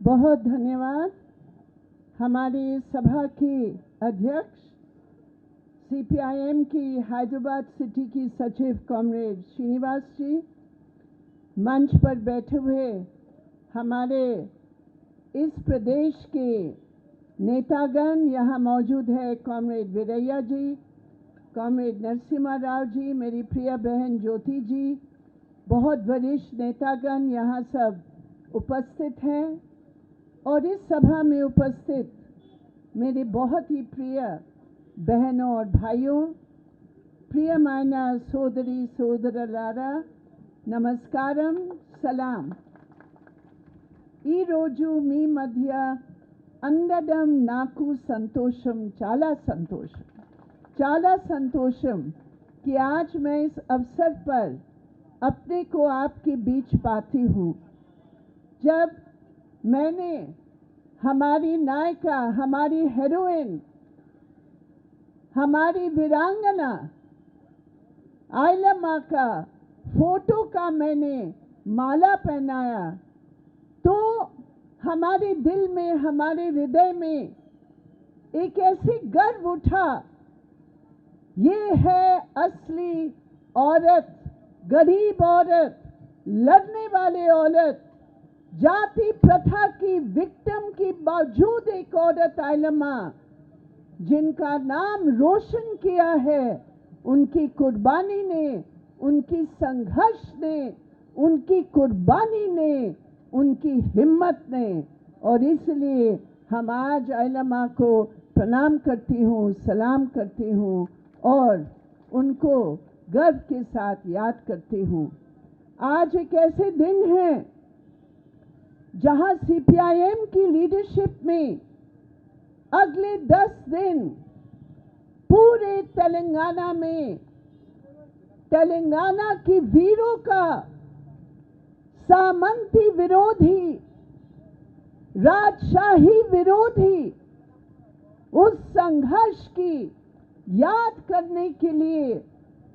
बहुत धन्यवाद हमारी सभा की अध्यक्ष सीपीआईएम की हैदराबाद सिटी की सचिव कॉमरेड श्रीनिवास जी, मंच पर बैठे हुए हमारे इस प्रदेश के नेतागण यहाँ मौजूद है, कॉमरेड वीरैया जी, कॉमरेड नरसिम्हा राव जी, मेरी प्रिय बहन ज्योति जी, बहुत वरिष्ठ नेतागण यहाँ सब उपस्थित हैं और इस सभा में उपस्थित मेरे बहुत ही प्रिय बहनों और भाइयों, प्रियమైన సోదరి సోదరులారా, నమస్కారం, సలాం. ఈరోజు మీ మధ్య అందడం నాకు సంతోషం, చాలా సంతోషం कि आज मैं इस अवसर पर अपने को आपके बीच पाती हूँ. जब मैंने हमारी नायिका, हमारी हीरोइन, हमारी वीरांगना आयलम्मा का फोटो का मैंने माला पहनाया तो हमारे दिल में, हमारे हृदय में एक ऐसी गर्व उठा. ये है असली औरत, गरीब औरत, लड़ने वाले औरत, जाति प्रथा की विक्टिम की बावजूद एक औरत आयलम्मा, जिनका नाम रोशन किया है. उनकी कुर्बानी ने, उनकी संघर्ष ने, उनकी कुर्बानी ने, उनकी हिम्मत ने, और इसलिए हम आज आयलम्मा को प्रणाम करती हूँ, सलाम करती हूँ और उनको गर्व के साथ याद करती हूँ. आज एक ऐसे दिन है जहां सीपीआईएम की लीडरशिप में अगले 10 दिन पूरे तेलंगाना में तेलंगाना की वीरों का सामंती विरोधी, राजशाही विरोधी उस संघर्ष की याद करने के लिए,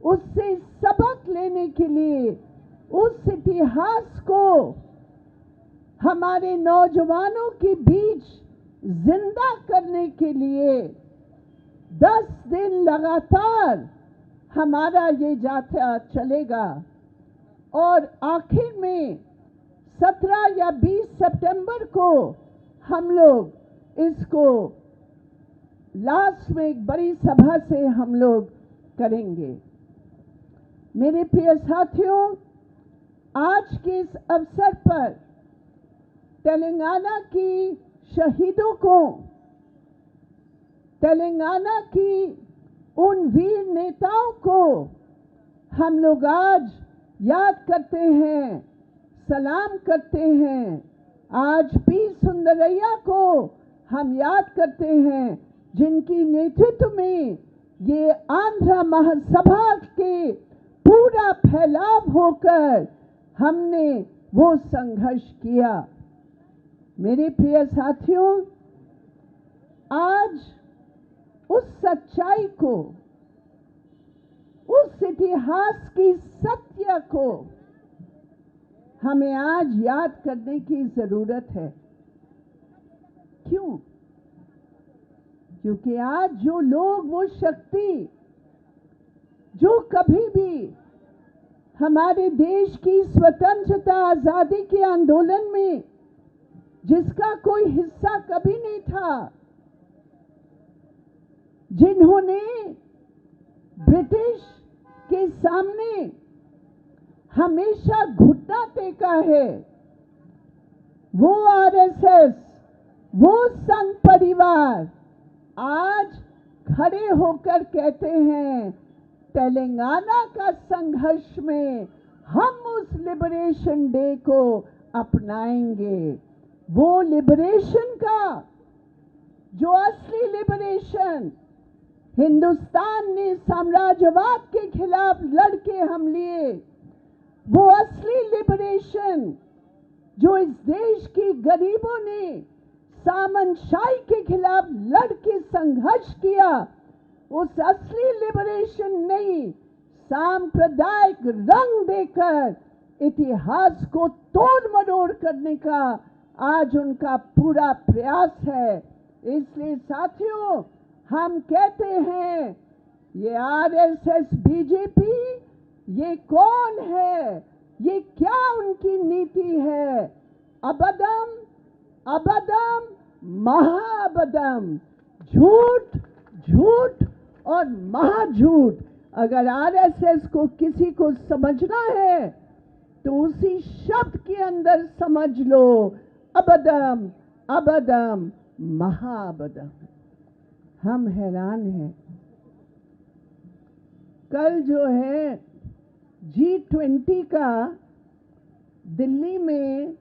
उससे सबक लेने के लिए, उस इतिहास को हमारे नौजवानों के बीच जिंदा करने के लिए 10 दिन लगातार हमारा ये यात्रा चलेगा. और आखिर में 17 या 20 सितंबर को हम लोग इसको लास्ट में एक बड़ी सभा से हम लोग करेंगे. मेरे प्रिय साथियों, आज के इस अवसर पर तेलंगाना की शहीदों को, तेलंगाना की उन वीर नेताओं को हम लोग आज याद करते हैं, सलाम करते हैं. आज पी सुंदरैया को हम याद करते हैं, जिनकी नेतृत्व में ये आंध्र महासभा के पूरा फैलाव होकर हमने वो संघर्ष किया. मेरे प्रिय साथियों, आज उस सच्चाई को, उस इतिहास की सत्य को हमें आज याद करने की जरूरत है. क्यों? क्योंकि आज जो लोग, वो शक्ति जो कभी भी हमारे देश की स्वतंत्रता, आजादी के आंदोलन में जिसका कोई हिस्सा कभी नहीं था, जिन्होंने ब्रिटिश के सामने हमेशा घुटना टेका है, वो आरएसएस, वो संघ परिवार आज खड़े होकर कहते हैं तेलंगाना का संघर्ष में हम उस लिबरेशन डे को अपनाएंगे. वो लिबरेशन का जो असली लिबरेशन हिंदुस्तान ने साम्राज्यवाद के खिलाफ लड़के हम लिए, वो असली लिबरेशन जो इस देश की गरीबों ने सामंतशाही के खिलाफ लड़के संघर्ष किया, उस असली लिबरेशन नहीं, सांप्रदायिक रंग देकर इतिहास को तोड़ मरोड़ करने का आज उनका पूरा प्रयास है। इसलिए साथियों, हम कहते हैं ये आरएसएस बीजेपी, ये कौन है, ये क्या उनकी नीति है? अबदम अबदम महाअबदम, झूठ झूठ और महाझूठ। अगर आरएसएस को किसी को समझना है तो उसी शब्द के अंदर समझ लो, अबदम अबदम महाअबदम। हम हैरान हैं। कल जो है G20 का दिल्ली में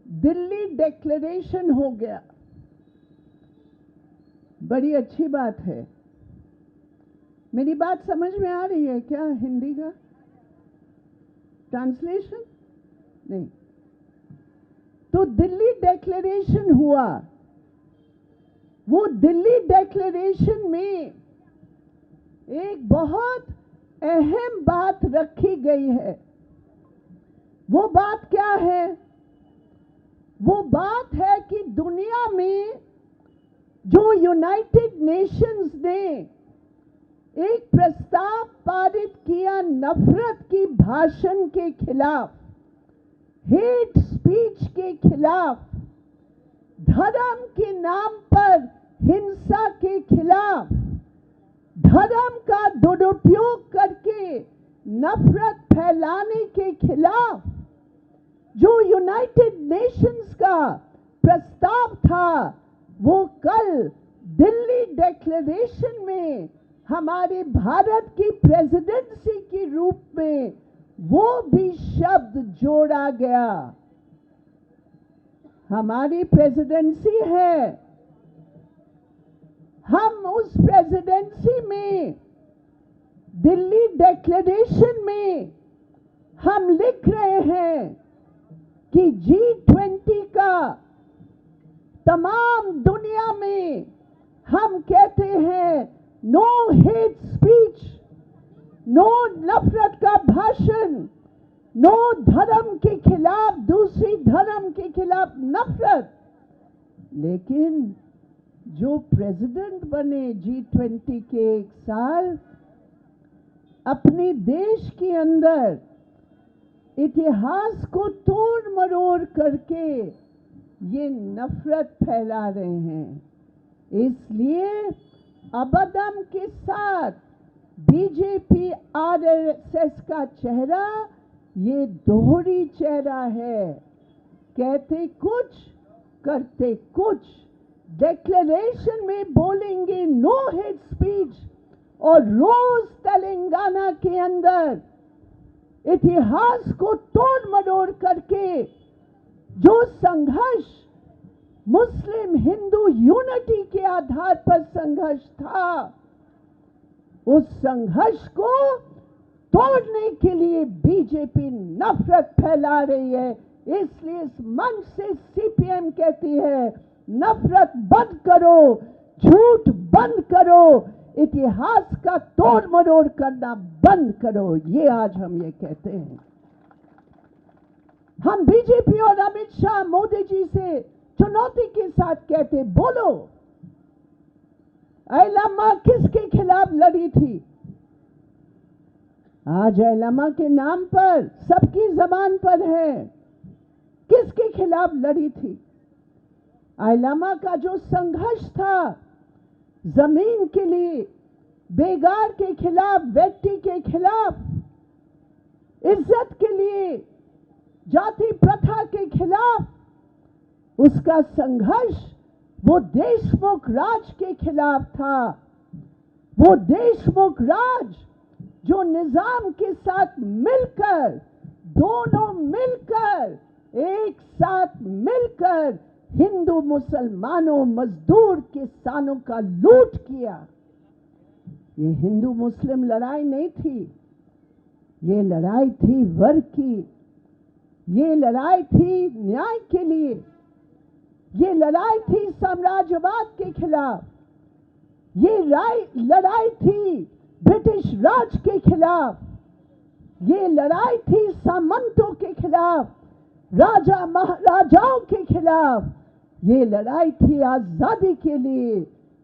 दिल्ली डिक्लेरेशन हो गया। बड़ी अच्छी बात है। मेरी बात समझ में आ रही है क्या? हिंदी का ट्रांसलेशन नहीं। तो दिल्ली डिक्लेरेशन हुआ। वो दिल्ली डिक्लेरेशन में एक बहुत अहम बात रखी गई है। वो बात क्या है? वो बात है कि दुनिया में जो यूनाइटेड नेशंस ने एक प्रस्ताव पारित किया नफरत की भाषण के खिलाफ, हेट स्पीच के खिलाफ, धर्म के नाम पर हिंसा के खिलाफ, धर्म का दुरुपयोग करके नफरत फैलाने के खिलाफ जो यूनाइटेड नेशंस का प्रस्ताव था, वो कल दिल्ली डिक्लेरेशन में हमारे भारत की प्रेसिडेंसी के रूप में वो भी शब्द जोड़ा गया। हमारी प्रेसिडेंसी है। हम उस प्रेसिडेंसी में दिल्ली डिक्लेरेशन में हम लिख रहे हैं कि G20 का तमाम दुनिया में हम कहते हैं नो हेट स्पीच, नो नफरत का भाषण, नो धर्म के खिलाफ, दूसरी धर्म के खिलाफ नफरत। लेकिन जो प्रेसिडेंट बने G20 के एक साल, अपने देश के अंदर इतिहास को तोड़ मरोड़ करके ये नफरत फैला रहे हैं। इसलिए अबदम के साथ बीजेपी आरएसएस का चेहरा ये दोहरी चेहरा है। कहते कुछ, करते कुछ। डिक्लेरेशन में बोलेंगे नो हेट स्पीच, और रोज तेलंगाना के अंदर इतिहास को तोड़ मरोड़ करके जो संघर्ष मुस्लिम हिंदू यूनिटी के आधार पर संघर्ष था, उस संघर्ष को तोड़ने के लिए बीजेपी नफरत फैला रही है। इसलिए इस मंच से सीपीएम कहती है नफरत बंद करो, झूठ बंद करो, इतिहास का तोड़ मरोड़ करना बंद करो। ये आज हम ये कहते हैं। हम बीजेपी और अमित शाह मोदी जी से चुनौती के साथ कहते, बोलो ऐलामा किसके खिलाफ लड़ी थी? आज ऐलामा के नाम पर सबकी जबान पर है, किसके खिलाफ लड़ी थी? ऐलामा का जो संघर्ष था जमीन के लिए, बेगार के खिलाफ, व्यक्ति के खिलाफ, इज्जत के लिए, जाति प्रथा के खिलाफ, उसका संघर्ष वो देशमुख राज के खिलाफ था। वो देशमुख राज जो निजाम के साथ मिलकर, दोनों मिलकर, एक साथ मिलकर हिंदू मुसलमानों, मजदूर, किसानों का लूट किया। ये हिंदू मुस्लिम लड़ाई नहीं थी, ये लड़ाई थी वर्ग की, ये लड़ाई थी न्याय के लिए, ये लड़ाई थी साम्राज्यवाद के खिलाफ, ये लड़ाई थी ब्रिटिश राज के खिलाफ, ये लड़ाई थी सामंतों के खिलाफ, राजा महाराजाओं के खिलाफ। ये लड़ाई थी आजादी के लिए,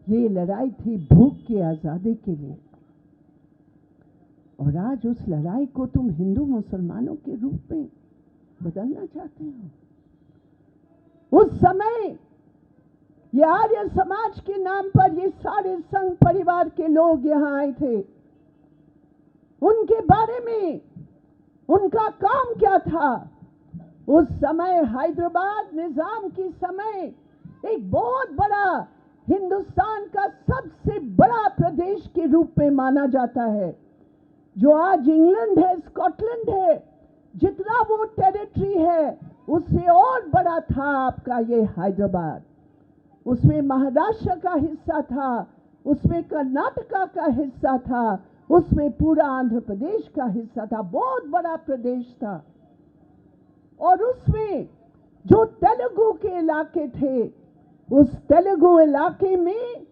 ये लड़ाई थी भूख की आजादी के लिए। और आज उस लड़ाई को तुम हिंदू मुसलमानों के रूप में बदलना चाहते हो। उस समय ये आर्य समाज के नाम पर ये सारे संघ परिवार के लोग यहां आए थे। उनके बारे में उनका काम क्या था? उस समय हैदराबाद निजाम के समय एक बहुत बड़ा हिंदुस्तान का सबसे बड़ा प्रदेश के रूप में माना जाता है। जो आज इंग्लैंड है, स्कॉटलैंड है, जितना वो टेरिटरी है उससे और बड़ा था आपका ये हैदराबाद। उसमें महाराष्ट्र का हिस्सा था, उसमें कर्नाटका का हिस्सा था, उसमें पूरा आंध्र प्रदेश का हिस्सा था। बहुत बड़ा प्रदेश था। और उसमें जो तेलुगु के इलाके थे, उस तेलुगु इलाके में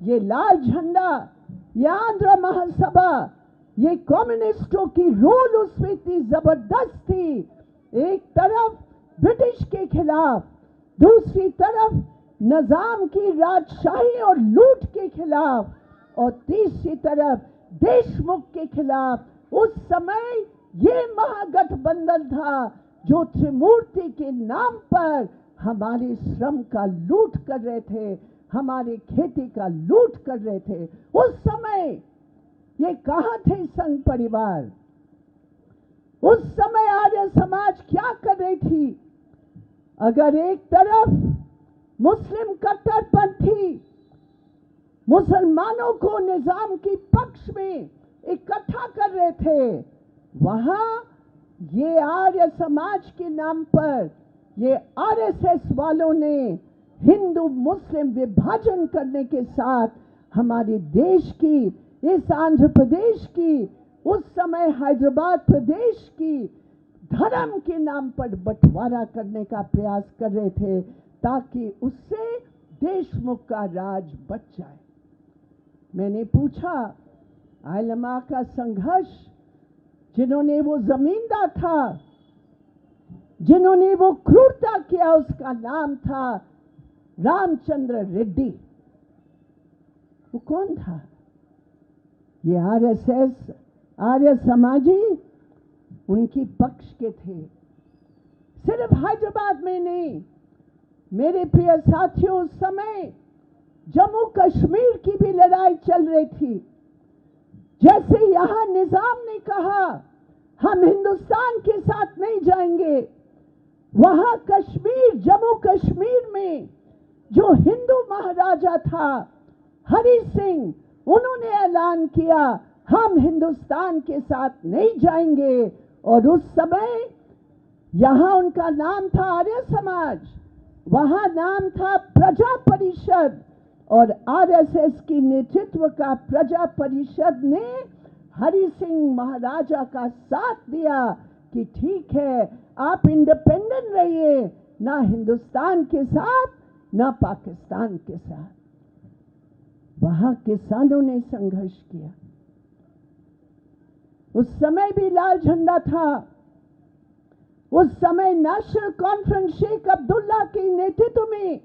ये लाल झंडा, ये आंध्र महासभा, ये कम्युनिस्टों की रोल उसमें इतनी जबरदस्त थी। एक तरफ ब्रिटिश के खिलाफ, दूसरी तरफ निजाम की राजशाही और लूट के खिलाफ, और तीसरी तरफ देशमुख के खिलाफ। उस समय ये महागठबंधन था जो त्रिमूर्ति के नाम पर हमारे श्रम का लूट कर रहे थे, हमारे खेती का लूट कर रहे थे। उस समय ये कहां थे संघ परिवार? उस समय आर्य समाज क्या कर रही थी? अगर एक तरफ मुस्लिम कट्टरपंथी मुसलमानों को निजाम की पक्ष में इकट्ठा कर रहे थे, वहां ये आर्य समाज के नाम पर ये आरएसएस वालों ने हिंदू मुस्लिम विभाजन करने के साथ हमारे देश की, इस आंध्र प्रदेश की, उस समय हैदराबाद प्रदेश की धर्म के नाम पर बंटवारा करने का प्रयास कर रहे थे, ताकि उससे देशमुख का राज बच जाए। मैंने पूछा, आयलमा का संघर्ष, जिन्होंने वो जमींदार था, जिन्होंने वो क्रूरता किया, उसका नाम था रामचंद्र रेड्डी। वो कौन था? ये आरएसएस, आर्य समाजी उनकी पक्ष के थे। सिर्फ हैदराबाद में नहीं, मेरे प्रिय साथियों, उस समय जम्मू कश्मीर की भी लड़ाई चल रही थी। जैसे यहां निजाम ने कहा हम हिंदुस्तान के साथ नहीं जाएंगे, वहां कश्मीर, जम्मू कश्मीर में जो हिंदू महाराजा था हरि सिंह, उन्होंने ऐलान किया हम हिंदुस्तान के साथ नहीं जाएंगे। और उस समय यहां उनका नाम था आर्य समाज, वहां नाम था प्रजा परिषद, और आरएसएस की नेतृत्व का प्रजा परिषद ने हरि सिंह महाराजा का साथ दिया कि ठीक है, आप इंडिपेंडेंट रहिए, ना हिंदुस्तान के साथ ना पाकिस्तान के साथ। वहां किसानों ने संघर्ष किया। उस समय भी लाल झंडा था। उस समय नेशनल कॉन्फ्रेंस शेख अब्दुल्ला के नेतृत्व में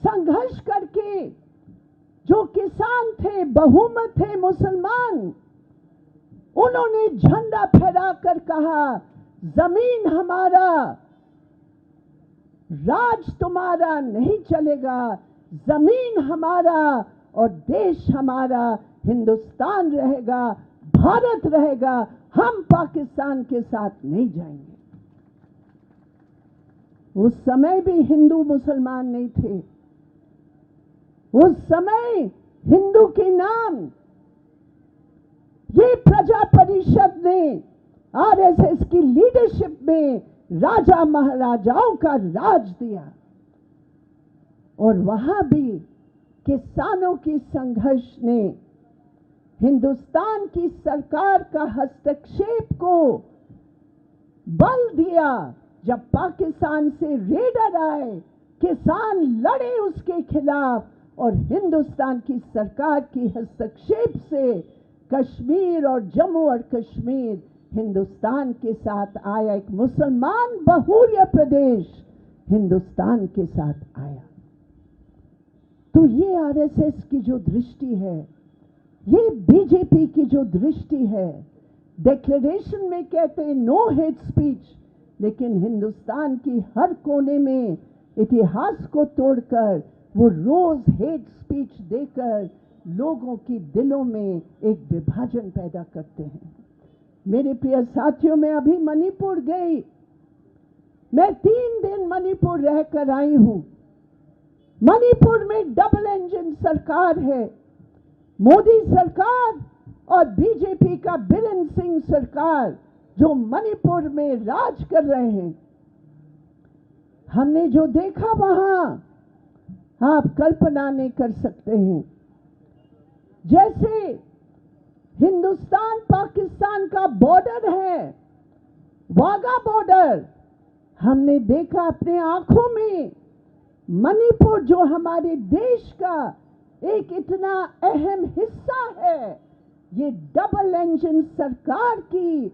संघर्ष करके जो किसान थे, बहुमत थे मुसलमान, उन्होंने झंडा फहराकर कहा जमीन हमारा, राज तुम्हारा नहीं चलेगा, जमीन हमारा और देश हमारा, हिंदुस्तान रहेगा, भारत रहेगा, हम पाकिस्तान के साथ नहीं जाएंगे। उस समय भी हिंदू मुसलमान नहीं थे। उस समय हिंदू के नाम ये प्रजा परिषद ने आरएसएस की लीडरशिप में राजा महाराजाओं का राज दिया। और वहां भी किसानों की संघर्ष ने हिंदुस्तान की सरकार का हस्तक्षेप को बल दिया। जब पाकिस्तान से रेडर आए, किसान लड़े उसके खिलाफ, और हिंदुस्तान की सरकार की हस्तक्षेप से कश्मीर और जम्मू और कश्मीर हिंदुस्तान के साथ आया, एक मुसलमान बहुल्य प्रदेश हिंदुस्तान के साथ आया। तो ये आरएसएस की जो दृष्टि है, ये बीजेपी की जो दृष्टि है, डिक्लेरेशन में कहते हैं नो हेट स्पीच, लेकिन हिंदुस्तान की हर कोने में इतिहास को तोड़कर वो रोज हेट स्पीच देकर लोगों की दिलों में एक विभाजन पैदा करते हैं। मेरे प्रिय साथियों, मैं अभी मणिपुर गई। मैं 3 दिन मणिपुर रहकर आई हूं। मणिपुर में डबल इंजन सरकार है। मोदी सरकार और बीजेपी का बीरेन सिंह सरकार जो मणिपुर में राज कर रहे हैं। हमने जो देखा वहां आप कल्पना नहीं कर सकते हैं। जैसे हिंदुस्तान पाकिस्तान का बॉर्डर है, वाघा बॉर्डर, हमने देखा अपने आंखों में। मणिपुर जो हमारे देश का एक इतना अहम हिस्सा है, ये डबल इंजन सरकार की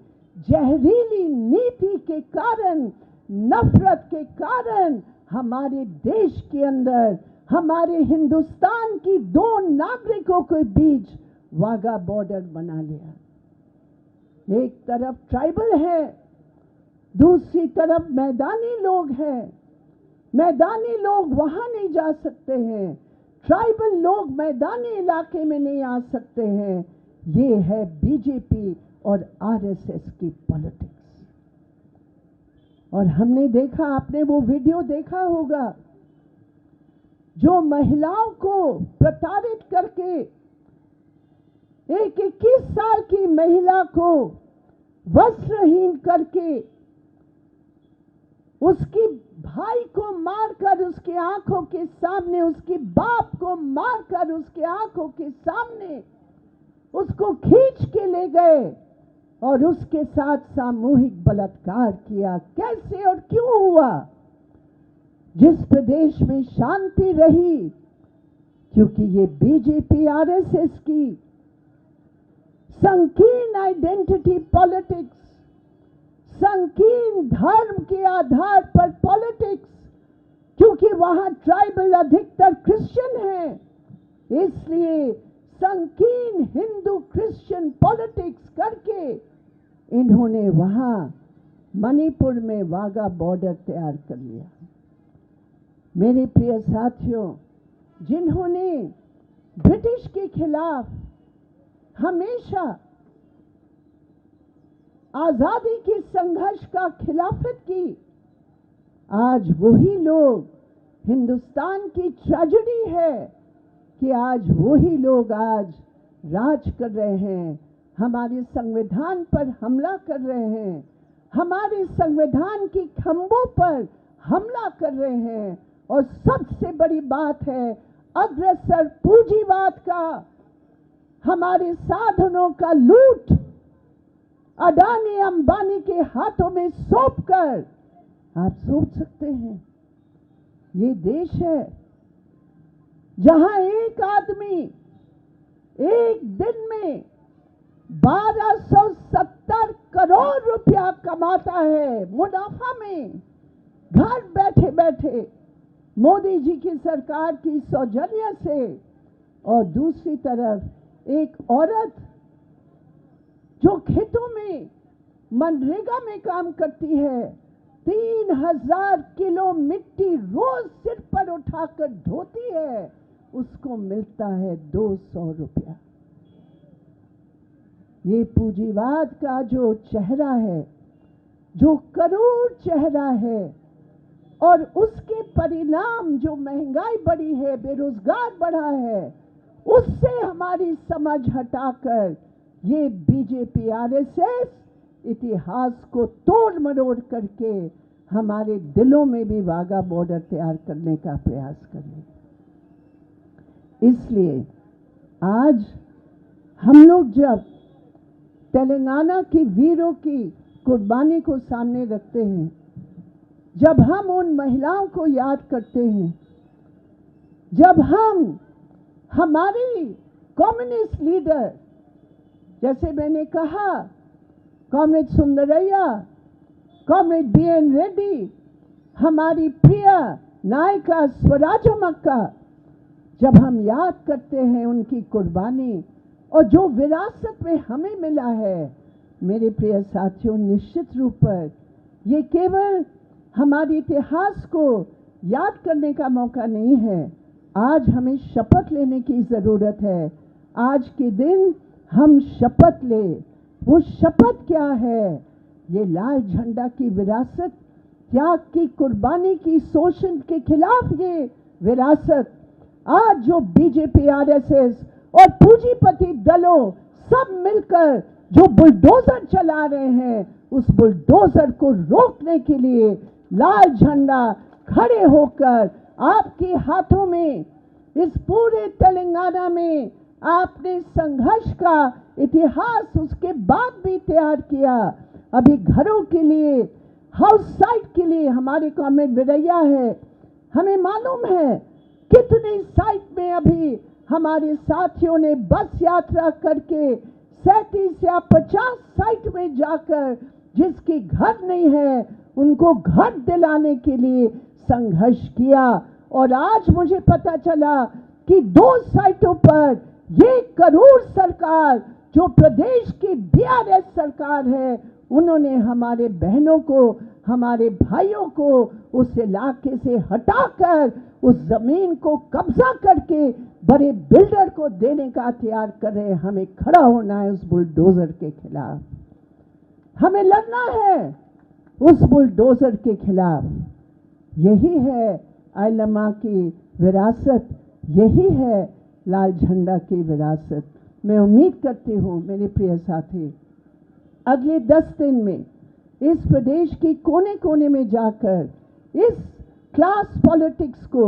जहरीली नीति के कारण, नफरत के कारण हमारे देश के अंदर, हमारे हिंदुस्तान की 2 नागरिकों के बीच वाघा बॉर्डर बना लिया। एक तरफ ट्राइबल है, दूसरी तरफ मैदानी लोग हैं। मैदानी लोग वहां नहीं जा सकते हैं, ट्राइबल लोग मैदानी इलाके में नहीं आ सकते हैं। ये है बीजेपी और आरएसएस की पॉलिटिक्स। और हमने देखा, आपने वो वीडियो देखा होगा जो महिलाओं को प्रताड़ित करके एक 21 साल की महिला को वस्त्रहीन करके उसकी भाई को मारकर उसकी आंखों के सामने, उसके बाप को मारकर उसके आंखों के सामने उसको खींच के ले गए और उसके साथ सामूहिक बलात्कार किया। कैसे और क्यों हुआ? जिस प्रदेश में शांति रही, क्योंकि ये बीजेपी आरएसएस की संकीर्ण आइडेंटिटी पॉलिटिक्स, संकीर्ण धर्म के आधार पर पॉलिटिक्स, क्योंकि वहां ट्राइबल अधिकतर क्रिश्चियन हैं, इसलिए संकीर्ण हिंदू क्रिश्चियन पॉलिटिक्स करके इन्होंने वहां मणिपुर में वाघा बॉर्डर तैयार कर लिया। मेरे प्रिय साथियों, जिन्होंने ब्रिटिश के खिलाफ हमेशा आजादी के संघर्ष का खिलाफत की, आज वही लोग, हिंदुस्तान की ट्रेजेडी है कि आज वही लोग आज राज कर रहे हैं, हमारे संविधान पर हमला कर रहे हैं, हमारे संविधान की खंभों पर हमला कर रहे हैं। और सबसे बड़ी बात है, अग्रसर पूंजीवाद का, हमारे साधनों का लूट अडानी अंबानी के हाथों में सौंपकर, आप सोच सकते हैं ये देश है जहां एक आदमी एक दिन में 1270 करोड़ रुपया कमाता है मुनाफा में, घर बैठे बैठे मोदी जी की सरकार की सौजन्य से। और दूसरी तरफ एक औरत जो खेतों में मनरेगा में काम करती है, 3000 किलो मिट्टी रोज सिर पर उठाकर ढोती है, उसको मिलता है 200 रुपया। ये पूंजीवाद का जो चेहरा है, जो करूर चेहरा है, और उसके परिणाम जो महंगाई बढ़ी है, बेरोजगार बढ़ा है, उससे हमारी समझ हटाकर ये बीजेपी आरएसएस इतिहास को तोड़ मरोड़ करके हमारे दिलों में भी वाघा बॉर्डर तैयार करने का प्रयास कर रही है। इसलिए आज हम लोग जब तेलंगाना के वीरों की कुर्बानी को सामने रखते हैं, जब हम उन महिलाओं को याद करते हैं, जब हम हमारी कम्युनिस्ट लीडर, जैसे मैंने कहा comrade Sundarayya, comrade BN Reddy, हमारी प्रिय नायिका स्वराजमक्का, जब हम याद करते हैं उनकी कुर्बानी और जो विरासत में हमें मिला है, मेरे प्रिय साथियों, निश्चित रूप पर ये केवल हमारे इतिहास को याद करने का मौका नहीं है। आज हमें शपथ लेने की ज़रूरत है। आज के दिन हम शपथ ले। वो शपथ क्या है? ये लाल झंडा की विरासत, त्याग की, कुर्बानी की, शोषण के खिलाफ ये विरासत आज जो बीजेपी, RSS और पूंजीपति दलों सब मिलकर जो बुलडोजर चला रहे हैं, उस बुलडोजर को रोकने के लिए लाल झंडा खड़े होकर आपके हाथों में, इस पूरे तेलंगाना में आपने संघर्ष का इतिहास उसके बाद भी तैयार किया। अभी घरों के लिए, हाउस साइट के लिए हमारे कॉमरेड वीरैया है। हमें मालूम है कितनी साइट में अभी हमारे साथियों ने बस यात्रा करके 37 या 50 साइट में जाकर जिसके घर नहीं है उनको घर दिलाने के लिए संघर्ष किया। और आज मुझे पता चला कि 2 साइटों पर ये करूर सरकार, जो प्रदेश की BRS सरकार है, उन्होंने हमारे बहनों को, हमारे भाइयों को उस इलाके से हटाकर उस जमीन को कब्जा करके बड़े बिल्डर को देने का तैयार कर रहे हैं। हमें खड़ा होना है उस बुलडोजर के खिलाफ, हमें लड़ना है उस बुलडोजर के खिलाफ। यही है आइलमा की विरासत, यही है लाल झंडा की विरासत। मैं उम्मीद करती हूँ मेरे प्रिय साथी, अगले 10 दिन में इस प्रदेश के कोने कोने में जाकर इस क्लास पॉलिटिक्स को,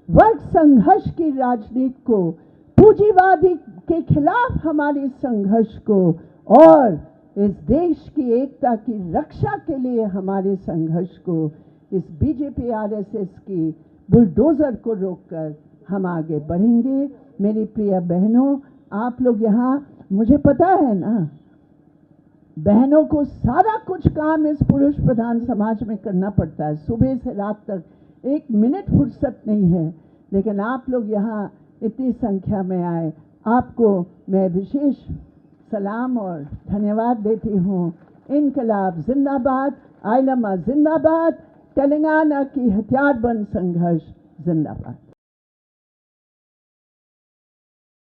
वर्ग संघर्ष की राजनीति को, पूंजीवादी के खिलाफ हमारे संघर्ष को और इस देश की एकता की रक्षा के लिए हमारे संघर्ष को, इस बीजेपी RSS की बुलडोजर को रोककर हम आगे बढ़ेंगे। मेरी प्रिय बहनों, आप लोग यहाँ, मुझे पता है ना, बहनों को सारा कुछ काम इस पुरुष प्रधान समाज में करना पड़ता है, सुबह से रात तक 1 मिनट फुर्सत नहीं है, लेकिन आप लोग यहाँ इतनी संख्या में आए, आपको मैं विशेष सलाम और धन्यवाद देती हूँ। इनकलाब जिंदाबाद, आइलमा जिंदाबाद, तेलंगाना की हथियारबंद संघर्ष जिंदाबाद।